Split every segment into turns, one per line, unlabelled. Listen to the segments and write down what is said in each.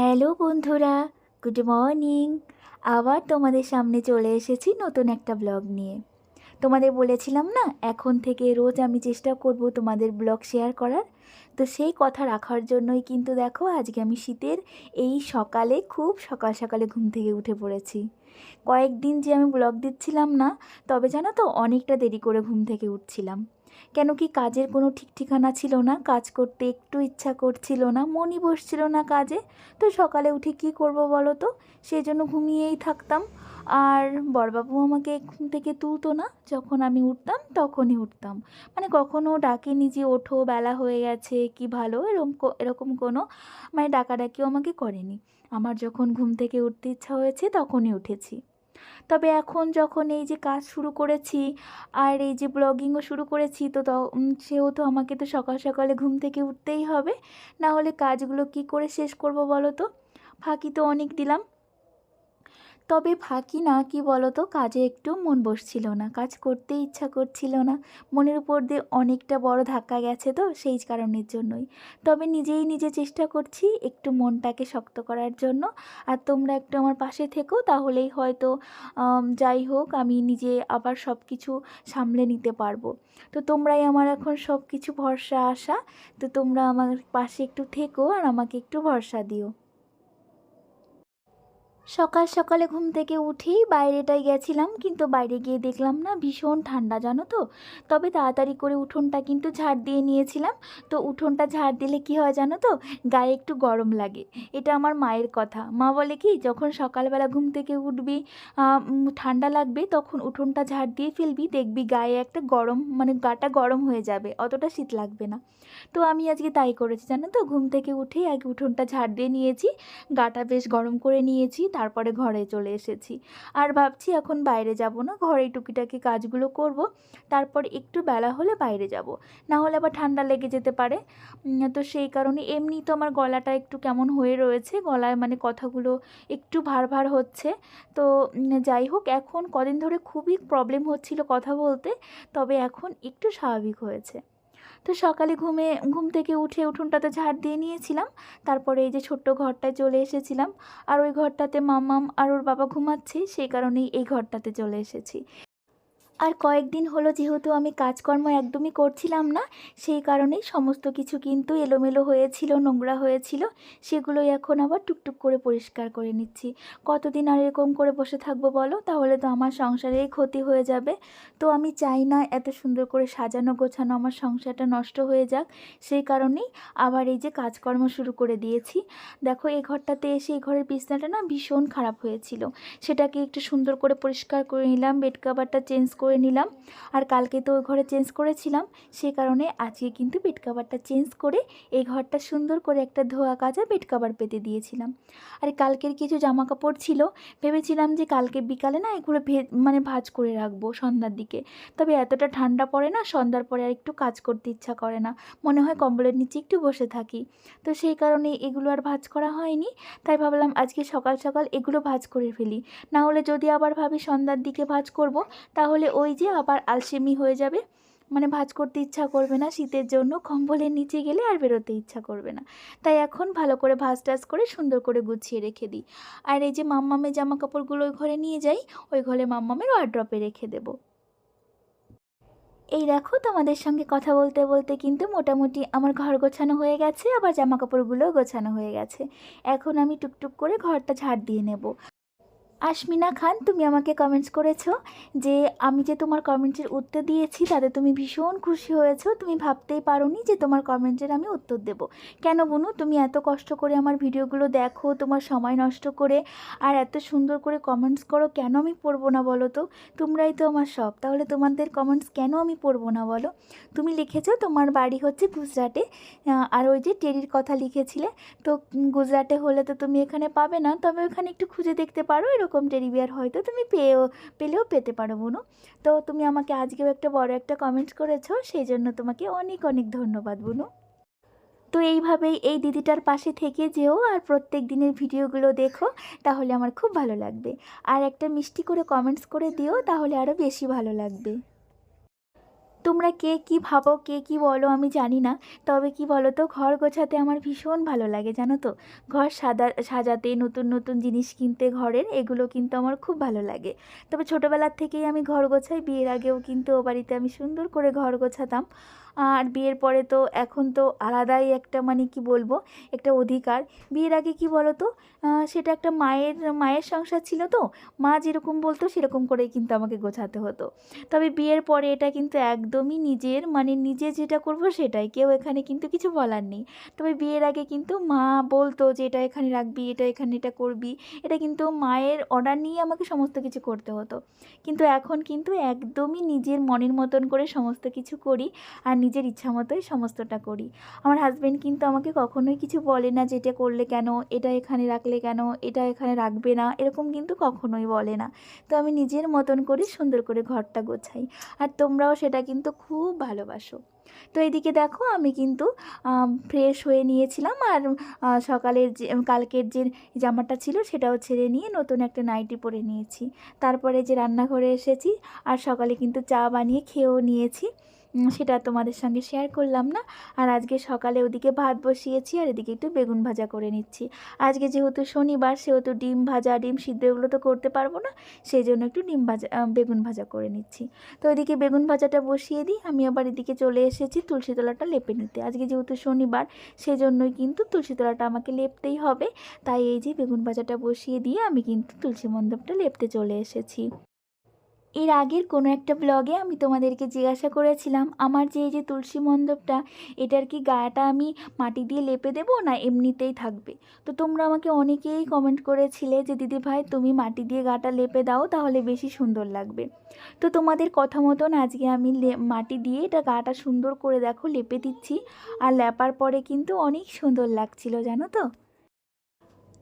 Hello বন্ধুরা, good morning. আবার তোমাদের সামনে চলে এসেছি নতুন একটা ব্লগ নিয়ে। তোমাদের বলেছিলাম না, এখন থেকে রোজ আমি চেষ্টা করব তোমাদের ব্লগ শেয়ার করার। তো সেই কথা রাখার জন্যই কিন্তু দেখো আজকে আমি শীতের এই সকালে খুব সকাল সকালে ঘুম থেকে উঠে পড়েছি। কয়েকদিন যে আমি ব্লগ দিচ্ছিলাম না, তবে জানো তো অনেকটা দেরি করে ঘুম থেকে উঠছিলাম। কেন কি কাজের কোনো ঠিক ঠিকানা ছিল না, কাজ করতে একটু ইচ্ছা করছিল না, মনই বসছিল না কাজে। তো সকালে উঠে কি করব বলো তো, সেই জন্য ঘুমিয়েই থাকতাম। আর বড়বাবু আমাকে ঘুম থেকে তুলতো না, যখন আমি উঠতাম তখনই উঠতাম। মানে কখনো ডাকেনি যে ওঠো বেলা হয়ে গেছে কি ভালো, এরকম কোনো মানে ডাকাডাকিও আমাকে করেনি। আমার যখন ঘুম থেকে উঠতে ইচ্ছা হয়েছে তখনই উঠেছি। তবে এখন যখন এই যে কাজ শুরু করেছি আর এই যে ব্লগিংও শুরু করেছি, সেহেতু আমাকে তো সকাল সকালে ঘুম থেকে উঠতেই হবে, না হলে কাজগুলো কি করে শেষ করব বলো তো। ফাঁকি তো অনেক দিলাম, তবে ফাঁকি না, কি বলো তো, কাজে একটু মন বসছিল না, কাজ করতে ইচ্ছা করছিল না। মনের উপর দিয়ে অনেকটা বড় ধাক্কা গেছে, তো সেই কারণের জন্যই। তবে নিজেই নিজে চেষ্টা করছি একটু মনটাকে শক্ত করার জন্য। আর তোমরা একটু আমার পাশে থেকো, তাহলেই হয়তো যাই হোক আমি নিজে আবার সব কিছু সামলে নিতে পারবো। তো তোমরাই আমার এখন সব কিছু ভরসা আশা। তো তোমরা আমার পাশে একটু থেকো আর আমাকে একটু ভরসা দিও। সকাল সকালে ঘুম থেকে উঠেই বাইরেটায় গেছিলাম, কিন্তু বাইরে গিয়ে দেখলাম না ভীষণ ঠান্ডা, জানো তো। তবে তাড়াতাড়ি করে উঠোনটা কিন্তু ঝাড় দিয়ে নিয়েছিলাম। তো উঠোনটা ঝাড় দিলে কি হয় জানো তো, গায়ে একটু গরম লাগে। এটা আমার মায়ের কথা, মা বলে কি যখন সকালবেলা ঘুম থেকে উঠবি ঠান্ডা লাগবে, তখন উঠোনটা ঝাড় দিয়ে ফেলবি, দেখবি গায়ে একটা গরম মানে গাটা গরম হয়ে যাবে, অতটা শীত লাগবে না। তো আমি আজকে তাই করেছি জানো তো, ঘুম থেকে উঠেই আগে উঠোনটা ঝাড় দিয়ে নিয়েছি, গাটা বেশ গরম করে নিয়েছি, তারপরে ঘরে চলে এসেছি। আর ভাবছি এখন বাইরে যাব না, ঘরেই টুকিটাকি কাজগুলো করব, তারপর একটু বেলা হলে বাইরে যাব, না হলে আবার ঠান্ডা লেগে যেতে পারে। তো সেই কারণে এমনি তো আমার গলাটা একটু কেমন হয়ে রয়েছে, গলায় মানে কথাগুলো একটু ভার ভার হচ্ছে। তো যাই হোক, এখন কদিন ধরে খুবই প্রবলেম হচ্ছিল কথা বলতে, তবে এখন একটু স্বাভাবিক হয়েছে। তো সকালে ঘুম থেকে উঠে উঠোনটাতে ঝাড় দিয়ে নিয়েছিলাম, তারপরে এই যে ছোট্ট ঘরটায় চলে এসেছিলাম। আর ওই ঘরটাতে মাম্মাম আর ওর বাবা ঘুমাচ্ছে, সেই কারণেই এই ঘরটাতে চলে এসেছি। আর কয়েকদিন হলো যেহেতু আমি কাজকর্ম একদমই করছিলাম না, সেই কারণেই সমস্ত কিছু কিন্তু এলোমেলো হয়েছিল, নোংরা হয়েছিল। সেগুলোই এখন আবার টুকটুক করে পরিষ্কার করে নিচ্ছি। কতদিন আর এরকম করে বসে থাকবো বলো, তাহলে তো আমার সংসারেই ক্ষতি হয়ে যাবে। তো আমি চাই না এত সুন্দর করে সাজানো গোছানো আমার সংসারটা নষ্ট হয়ে যাক, সেই কারণেই আবার এই যে কাজকর্ম শুরু করে দিয়েছি। দেখো এই ঘরটাতে এসে এই ঘরের বিছনাটা না ভীষণ খারাপ হয়েছিল, সেটাকে একটু সুন্দর করে পরিষ্কার করে নিলাম, বেড কাভারটা চেঞ্জ করে নিলাম। আর কালকে তো ওই ঘরে চেঞ্জ করেছিলাম, সে কারণে আজকে কিন্তু বেড কাভারটা চেঞ্জ করে এই ঘরটা সুন্দর করে একটা ধোয়া কাচা বেড কাভার পেতে দিয়েছিলাম। আর কালকের কিছু জামা কাপড় ছিল, ভেবেছিলাম যে কালকে বিকালে না এগুলো মানে ভাঁজ করে রাখবো সন্ধ্যার দিকে। তবে এতটা ঠান্ডা পড়ে না, সন্ধ্যার পরে আর একটু কাজ করতে ইচ্ছা করে না, মনে হয় কম্বলের নিচে একটু বসে থাকি। তো সেই কারণে এগুলো আর ভাঁজ করা হয়নি। তাই ভাবলাম আজকে সকাল সকাল এগুলো ভাঁজ করে ফেলি, না হলে যদি আবার ভাবি সন্ধ্যার দিকে ভাঁজ করব, তাহলে ওই যে আবার আলসেমি হয়ে যাবে, মানে ভাঁজ করতে ইচ্ছা করবে না, শীতের জন্য কম্বলের নিচে গেলে আর বেরোতে ইচ্ছা করবে না। তাই এখন ভালো করে ভাঁজ টাজ করে সুন্দর করে গুছিয়ে রেখে দিই। আর এই যে মাম্মামের জামা কাপড়গুলো ওই ঘরে নিয়ে যাই, ওই ঘরে মাম্মামের ওয়ার্ড্রপে রেখে দেবো। এই দেখো তোমাদের সঙ্গে কথা বলতে বলতে কিন্তু মোটামুটি আমার ঘর গোছানো হয়ে গেছে, আবার জামা কাপড়গুলোও গোছানো হয়ে গেছে। এখন আমি টুকটুক করে ঘরটা ঝাড় দিয়ে নেব। আশমিনা খান, তুমি আমাকে কমেন্টস করেছো যে আমি যে তোমার কমেন্টের উত্তর দিয়েছি তাতে তুমি ভীষণ খুশি হয়েছো, তুমি ভাবতেই পারোনি যে তোমার কমেন্টের আমি উত্তর দেব। কেন বুনু, তুমি এত কষ্ট করে আমার ভিডিওগুলো দেখো, তোমার সময় নষ্ট করে, আর এত সুন্দর করে কমেন্টস করো, কেন আমি পড়বো না বলো তো? তোমরাই তো আমার সব, তাহলে তোমাদের কমেন্টস কেন আমি পড়বো না বলো? তুমি লিখেছো তোমার বাড়ি হচ্ছে গুজরাটে, আর ওই যে টেরির কথা লিখেছিলে। তো গুজরাটে হলে তো তুমি এখানে পাবে না, তবে ওখানে একটু খুঁজে দেখতে পারো, এরকম টেডি বিয়ার হয়তো তুমি পেলেও পেতে পারো বোনো। তো তুমি আমাকে আজকেও একটা বড় একটা কমেন্টস করেছো, সেই জন্য তোমাকে অনেক অনেক ধন্যবাদ বোনো। তো এইভাবেই এই দিদিটার পাশে থেকে যেও আর প্রত্যেক দিনের ভিডিওগুলো দেখো, তাহলে আমার খুব ভালো লাগবে। আর একটা মিষ্টি করে কমেন্টস করে দিও, তাহলে আরও বেশি ভালো লাগবে। তোমরা কে কী ভাবো, কে কী বলো আমি জানি না। তবে কি বলো তো, ঘর গোছাতে আমার ভীষণ ভালো লাগে জানো তো। ঘর সাজাতে, নতুন নতুন জিনিস কিনতে ঘরের, এগুলো কিন্তু আমার খুব ভালো লাগে। তবে ছোটোবেলার থেকেই আমি ঘর গোছাই, বিয়ের আগেও কিন্তু ও বাড়িতে আমি সুন্দর করে ঘর গোছাতাম। আর বিয়ের পরে তো এখন তো আলাদাই একটা, মানে কি বলবো, একটা অধিকার। বিয়ের আগে কি বলো তো, সেটা একটা মায়ের মায়ের সংসার ছিল তো, মা যেরকম বলতো সেরকম করেই কিন্তু আমাকে গোছাতে হতো। তবে বিয়ের পরে এটা কিন্তু একদমই নিজের, মানে নিজে যেটা করব সেটাই, কেউ এখানে কিন্তু কিছু বলার নেই। তবে বিয়ের আগে কিন্তু মা বলতো যে এটা এখানে রাখবি, এটা এখানে এটা করবি, এটা কিন্তু মায়ের অর্ডার নিয়ে আমাকে সমস্ত কিছু করতে হতো। কিন্তু এখন কিন্তু একদমই নিজের মনের মতন করে সমস্ত কিছু করি, আর নিজের ইচ্ছা মতোই সমস্তটা করি। আমার হাজব্যান্ড কিন্তু আমাকে কখনোই কিছু বলে না যে এটা করলে কেন, এটা এখানে রাখলে কেন, এটা এখানে রাখবে না, এরকম কিন্তু কখনোই বলে না। তো আমি নিজের মতন করে সুন্দর করে ঘরটা গোছাই, আর তোমরাও সেটা কিন্তু খুব ভালোবাসো। তো এদিকে দেখো আমি কিন্তু ফ্রেশ হয়ে নিয়েছিলাম, আর সকালের যে কালকের যে জামাটা ছিল সেটাও ছেড়ে নিয়ে নতুন একটা নাইটি পরে নিয়েছি। তারপরে যে রান্নাঘরে এসেছি, আর সকালে কিন্তু চা বানিয়ে খেয়েও নিয়েছি। সেটা তোমাদের সঙ্গে শেয়ার করলাম না। আর আজকে সকালে ওদিকে ভাত বসিয়েছি, আর এদিকে একটু বেগুন ভাজা করে নিচ্ছি। আজকে যেহেতু শনিবার, সেহেতু ডিম ভাজা, ডিম সিদ্ধ এগুলো তো করতে পারবো না, সেই জন্য একটু ডিম ভাজা বেগুন ভাজা করে নিচ্ছি। তো এদিকে বেগুন ভাজাটা বসিয়ে দিই, আমি আবার এদিকে চলে এসেছি তুলসী তলাটা লেপে নিতে। আজকে যেহেতু শনিবার, সেজন্যই কিন্তু তুলসী তলাটা আমাকে লেপতেই হবে। তাই এই যে বেগুন ভাজাটা বসিয়ে দিয়ে আমি কিন্তু তুলসী মণ্ডপটা লেপতে চলে এসেছি। এর আগের কোনো একটা ব্লগে আমি তোমাদেরকে জিজ্ঞাসা করেছিলাম, আমার যে এই যে তুলসী মণ্ডপটা, এটার কি গাটা আমি মাটি দিয়ে লেপে দেবো না এমনিতেই থাকবে। তো তোমরা আমাকে অনেকেই কমেন্ট করেছিলে যে দিদি ভাই তুমি মাটি দিয়ে গাটা লেপে দাও, তাহলে বেশি সুন্দর লাগবে। তো তোমাদের কথা মতন আজকে আমি মাটি দিয়ে এটা গাটা সুন্দর করে দেখো লেপে দিচ্ছি। আর লেপার পরে কিন্তু অনেক সুন্দর লাগছিল জানো তো।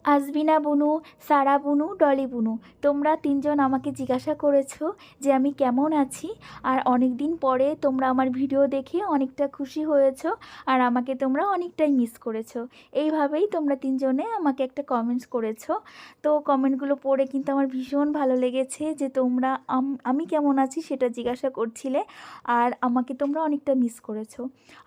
আজবিনা বুনু, সারা বুনু, ডলি বুনু, তোমরা তিনজন আমাকে জিজ্ঞাসা করেছো যে আমি কেমন আছি। আর অনেক দিন পরে তোমরা আমার ভিডিও দেখে অনেকটা খুশি হয়েছো, আর আমাকে তোমরা অনেকটাই মিস করেছো। এইভাবেই তোমরা তিনজনে আমাকে একটা কমেন্টস করেছো। তো কমেন্টগুলো পড়ে কিন্তু আমার ভীষণ ভালো লেগেছে যে তোমরা আমি কেমন আছি সেটা জিজ্ঞাসা করছিলে, আর আমাকে তোমরা অনেকটা মিস করেছো।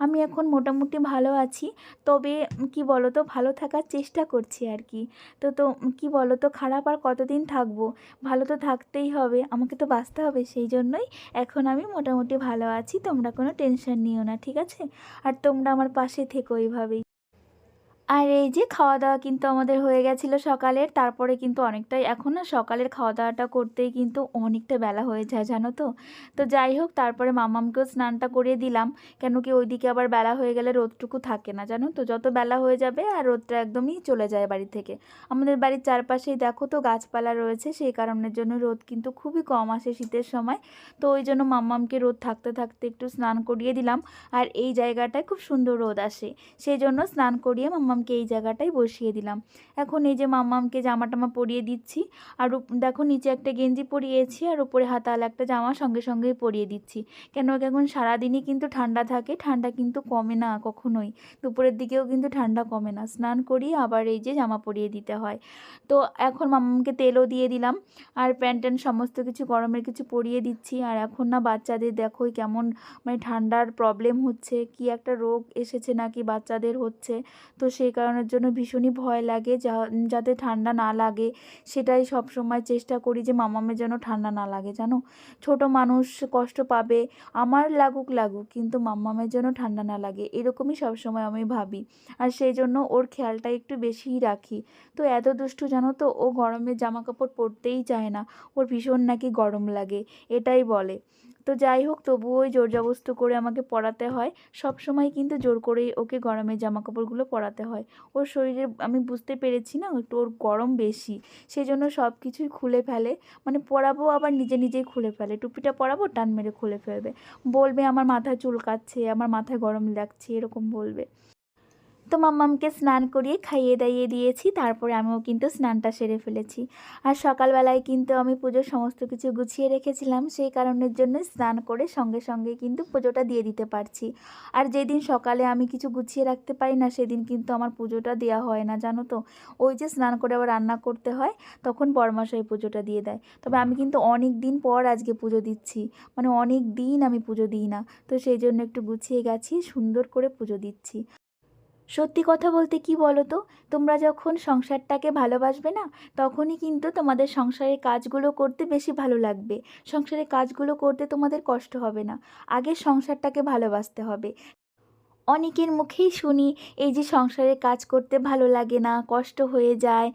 আমি এখন মোটামুটি ভালো আছি, তবে কি বলো তো, ভালো থাকার চেষ্টা করছি আর কি। তো কি বলো তো, খারাপ আর কতদিন থাকবো, ভালো তো থাকতেই হবে, আমাকে তো বাঁচতে হবে। সেই জন্যই এখন আমি মোটামুটি ভালো আছি, তোমরা কোনো টেনশন নিও না, ঠিক আছে? আর তোমরা আমার পাশে থেকো এইভাবেই। আর এই যে খাওয়া দাওয়া কিন্তু আমাদের হয়ে গেছিলো সকালের, তারপরে কিন্তু অনেকটাই এখন না সকালের খাওয়া দাওয়াটা করতেই কিন্তু অনেকটা বেলা হয়ে যায় জানো তো। তো যাই হোক, তারপরে মামামকেও স্নানটা করিয়ে দিলাম, কেন কি ওইদিকে আবার বেলা হয়ে গেলে রোদটুকু থাকে না জানো তো, যত বেলা হয়ে যাবে আর রোদটা একদমই চলে যায় বাড়ি থেকে। আমাদের বাড়ির চারপাশেই দেখো তো গাছপালা রয়েছে, সেই কারণের জন্য রোদ কিন্তু খুবই কম আসে শীতের সময়। তো ওই জন্য মাম্মামকে রোদ থাকতে থাকতে একটু স্নান করিয়ে দিলাম, আর এই জায়গাটায় খুব সুন্দর রোদ আসে, সেই জন্য স্নান করিয়ে মাম্মামকে এই জায়গাটায় বসিয়ে দিলাম। এখন এই যে মাম্মামকে জামা টামা পরিয়ে দিচ্ছি, আর দেখো নিচে একটা গেঞ্জি পরিয়েছি, আর উপরে হাতাওয়ালা একটা জামা সঙ্গে সঙ্গেই পরিয়ে দিচ্ছি। কেন এখন সারাদিনই কিন্তু ঠান্ডা থাকে, ঠান্ডা কিন্তু কমে না কখনোই, দুপুরের দিকেও কিন্তু ঠান্ডা কমে না। স্নান করিয়ে আবার এই যে জামা পরিয়ে দিতে হয়। তো এখন মাম্মামকে তেলও দিয়ে দিলাম, আর প্যান্ট ট্যান্ট সমস্ত কিছু গরমের কিছু পরিয়ে দিচ্ছি। আর এখন না বাচ্চাদের দেখোই কেমন, মানে ঠান্ডার প্রবলেম হচ্ছে, কি একটা রোগ এসেছে নাকি বাচ্চাদের হচ্ছে। তো সেই কারণের জন্য ভীষণই ভয় লাগে, যাতে ঠান্ডা না লাগে, সেটাই সব সময় চেষ্টা করি যে মামামের যেন ঠান্ডা না লাগে জানো। ছোট মানুষ কষ্ট পাবে, আমার লাগুক লাগুক, কিন্তু মাম্মামের যেন ঠান্ডা না লাগে, এরকমই সবসময় আমি ভাবি। আর সেই জন্য ওর খেয়ালটা একটু বেশিই রাখি। তো এত দুষ্টু জানো তো, ও গরমের জামা কাপড় পরতেই চায় না, ওর ভীষণ নাকি গরম লাগে এটাই বলে। তো যাই হোক, তবুও ওই জোর জবস্ত করে আমাকে পরাতে হয়, সব সময় কিন্তু জোর করেই ওকে গরমের জামা কাপড়গুলো পরাতে হয়। ওর শরীরে আমি বুঝতে পেরেছি না একটু ওর গরম বেশি, সেই জন্য সব কিছুই খুলে ফেলে, মানে পরাবো আবার নিজে নিজেই খুলে ফেলে, টুপিটা পরাবো টান মেরে খুলে ফেলবে, বলবে আমার মাথায় চুলকাচ্ছে, আমার মাথায় গরম লাগছে, এরকম বলবে। তো মাম্মামকে স্নান করিয়ে খাইয়ে দাইয়ে দিয়েছি, তারপরে আমিও কিন্তু স্নানটা সেরে ফেলেছি। আর সকালবেলায় কিন্তু আমি পুজোর সমস্ত কিছু গুছিয়ে রেখেছিলাম, সেই কারণের জন্য স্নান করে সঙ্গে সঙ্গে কিন্তু পুজোটা দিয়ে দিতে পারছি। আর যেদিন সকালে আমি কিছু গুছিয়ে রাখতে পারি না, সেদিন কিন্তু আমার পুজোটা দেওয়া হয় না, জানো তো। ওই যে স্নান করে আবার রান্না করতে হয়, তখন বড়মশাই পুজোটা দিয়ে দেয়। তবে আমি কিন্তু অনেক দিন পর আজকে পুজো দিচ্ছি, মানে অনেক দিন আমি পুজো দিই না, তো সেই জন্য একটু গুছিয়ে গেছি, সুন্দর করে পুজো দিচ্ছি। সত্যি কথা বলতে কি বলো তো, তোমরা যখন সংসারটাকে ভালোবাসবে না, তখনই কিন্তু তোমাদের সংসারের কাজগুলো করতে বেশি ভালো লাগবে। সংসারের কাজগুলো করতে তোমাদের কষ্ট হবে না। আগে সংসারটাকে ভালোবাসতে হবে। অনেকের মুখেই শুনি এই যে সংসারে কাজ করতে ভালো লাগে না, কষ্ট হয়ে যায়,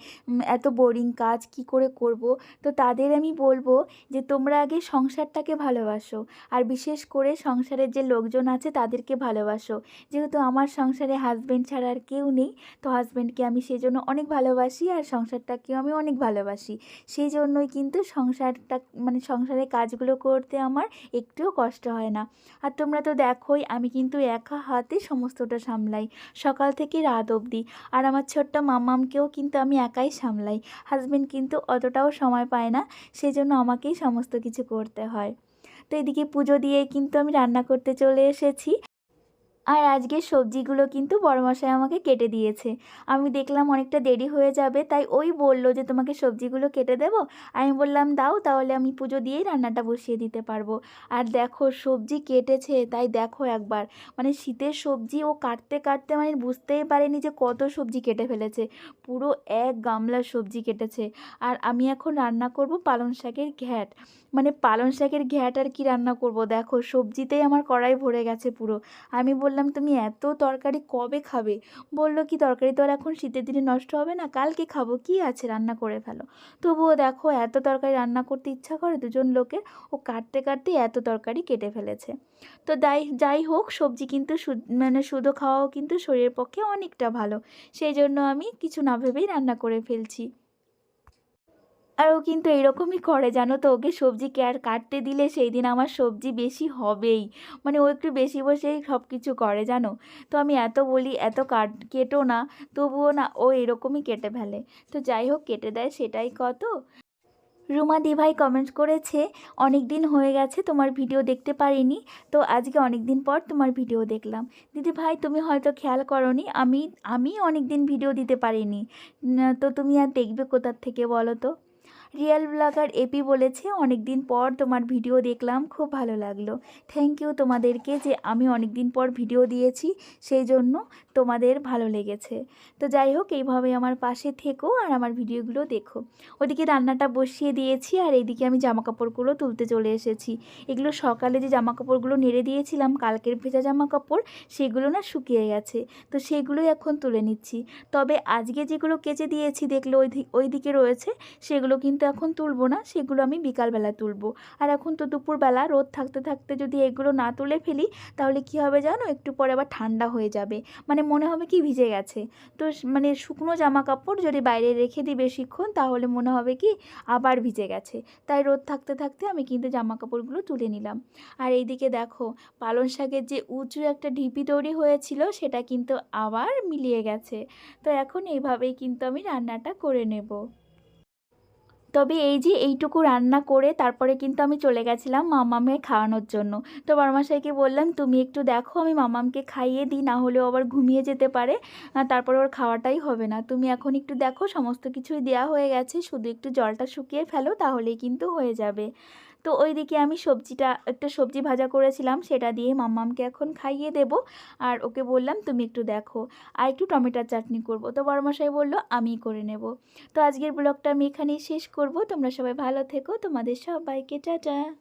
এত বোরিং কাজ কি করে করব। তো তাদের আমি বলবো যে তোমরা আগে সংসারটাকে ভালোবাসো, আর বিশেষ করে সংসারের যে লোকজন আছে তাদেরকে ভালোবাসো। যেহেতু আমার সংসারে হাজব্যান্ড ছাড়া আর কেউ নেই, তো হাজব্যান্ডকে আমি সেই জন্য অনেক ভালোবাসি, আর সংসারটাকেও আমি অনেক ভালোবাসি। সেই জন্যই কিন্তু সংসারটা, মানে সংসারের কাজগুলো করতে আমার একটুও কষ্ট হয় না। আর তোমরা তো দেখোই আমি কিন্তু একা হাতে সমস্তটা সামলাই, সকাল থেকে রাত অবধি। আর আমার ছোট্ট মাম্মামকেও কিন্তু আমি একাই সামলাই। হাজবেন্ড কিন্তু অতটাও সময় পায় না, সেই জন্য আমাকেই সমস্ত কিছু করতে হয়। তো এদিকে পুজো দিয়ে কিন্তু আমি রান্না করতে চলে এসেছি। আর আজকের সবজিগুলো কিন্তু বড়মশাই আমাকে কেটে দিয়েছে। আমি দেখলাম অনেকটা দেরি হয়ে যাবে, তাই ওই বলল যে তোমাকে সবজিগুলো কেটে দেবো। আমি বললাম দাও, তাহলে আমি পুজো দিয়েই রান্নাটা বসিয়ে দিতে পারবো। আর দেখো সবজি কেটেছে, তাই দেখো একবার, মানে শীতের সবজি ও কাটতে কাটতে মানে বুঝতেই পারেনি যে কত সবজি কেটে ফেলেছে। পুরো এক গামলা সবজি কেটেছে। আর আমি এখন রান্না করব পালং শাকের ঘ্যাট। মানে পালং শাকের ঘ্যাট আর কি রান্না করব, দেখো সবজিতেই আমার কড়াই ভরে গেছে পুরো। আমি বললাম তুমি এত তরকারি কবে খাবে? বললো কি তরকারি তো আর এখন শীতের দিনে নষ্ট হবে না, কালকে খাবো, কি আছে রান্না করে ফেলো। তবুও দেখো এত তরকারি রান্না করতে ইচ্ছা করে দুজন লোকের, ও কাটতে কাটতে এত তরকারি কেটে ফেলেছে। তো যাই হোক, সবজি কিন্তু মানে শুধু খাওয়াও কিন্তু শরীরের পক্ষে অনেকটা ভালো, সেই জন্য আমি কিছু না ভেবেই রান্না করে ফেলছি। আর ও কিন্তু এরকমই করে, জানো তো। ওকে সবজি কাটতে দিলে সেই দিন আমার সবজি বেশি হবেই, মানে ও একটু বেশি বসেই সব কিছু করে, জানো। তো আমি এত বলি এত কেটো না, তবুও না, ও এরকমই কেটে ফেলে। তো যাই হোক, কেটে দেয় সেটাই কত। রুমা দিভাই কমেন্ট করেছে, অনেক দিন হয়ে গেছে তোমার ভিডিও দেখতে পারিনি, তো আজকে অনেক দিন পর তোমার ভিডিও দেখলাম। দিদি ভাই তুমি হয়তো খেয়াল করনি, আমি অনেক দিন ভিডিও দিতে পারিনি, তো তুমি আর দেখবে কোথার থেকে বলো তো। রিয়েল ব্লগার এপি বলেছে, অনেক দিন পর তোমার ভিডিও দেখলাম, খুব ভালো লাগলো। থ্যাংক ইউ তোমাদেরকে, যে আমি অনেক দিন পর ভিডিও দিয়েছি সেই জন্য তোমাদের ভালো লেগেছে। তো যাই হোক, এইভাবে আমার পাশে থেকো আর আমার ভিডিওগুলো দেখো। ওদিকে রান্নাটা বসিয়ে দিয়েছি, আর এইদিকে আমি জামাকাপড়গুলো তুলতে চলে এসেছি। এগুলো সকালে যে জামাকাপড়গুলো নেড়ে দিয়েছিলাম, কালকের ভেজা জামাকাপড়, সেগুলো না শুকিয়ে গেছে, তো সেগুলোই এখন তুলে নিচ্ছি। তবে আজকে যেগুলো কেচে দিয়েছি দেখলো ওই দিকে রয়েছে, সেগুলো কিন্তু এখন তুলবো না, সেগুলো আমি বিকালবেলা তুলবো। আর এখন তো দুপুরবেলা, রোদ থাকতে থাকতে যদি এগুলো না তুলে ফেলি, তাহলে কি হবে জানো, একটু পরে আবার ঠান্ডা হয়ে যাবে, মানে মনে হবে কি ভিজে গেছে। তো মানে শুকনো জামা কাপড় যদি বাইরে রেখে দিই বেশিক্ষণ, তাহলে মনে হবে কি আবার ভিজে গেছে। তাই রোদ থাকতে থাকতে আমি কিন্তু জামা কাপড়গুলো তুলে নিলাম। আর এইদিকে দেখো, পালং শাকের যে উঁচু একটা ঢিপি তৈরি হয়েছিল, সেটা কিন্তু আবার মিলিয়ে গেছে। তো এখন এইভাবেই কিন্তু আমি রান্নাটা করে নেব। তবে এই যে এইটুকু রান্না করে তারপরে কিন্তু আমি চলে গেছিলাম মামামকে খাওয়ানোর জন্য। তো বড়মশাইকে বললাম তুমি একটু দেখো, আমি মামামকে খাইয়ে দিই, না হলেও আবার ঘুমিয়ে যেতে পারে, তারপরে ওর খাওয়াটাই হবে না। তুমি এখন একটু দেখো, সমস্ত কিছুই দেওয়া হয়ে গেছে, শুধু একটু জলটা শুকিয়ে ফেলো, তাহলেই কিন্তু হয়ে যাবে। তো ওইদিকে আমি একটা সবজি ভাজা করেছিলাম, সেটা দিয়ে মাম্মামকে এখন খাইয়ে দেব। আর ওকে বললাম তুমি একটু দেখো, আর একটু টমেটোর চাটনি করব। তো বড়মশাই বলল আমি করে নেব। তো আজকের ব্লগটা আমি এখানেই শেষ করব। তোমরা সবাই ভালো থেকো, তোমাদের সবাইকে টাটা।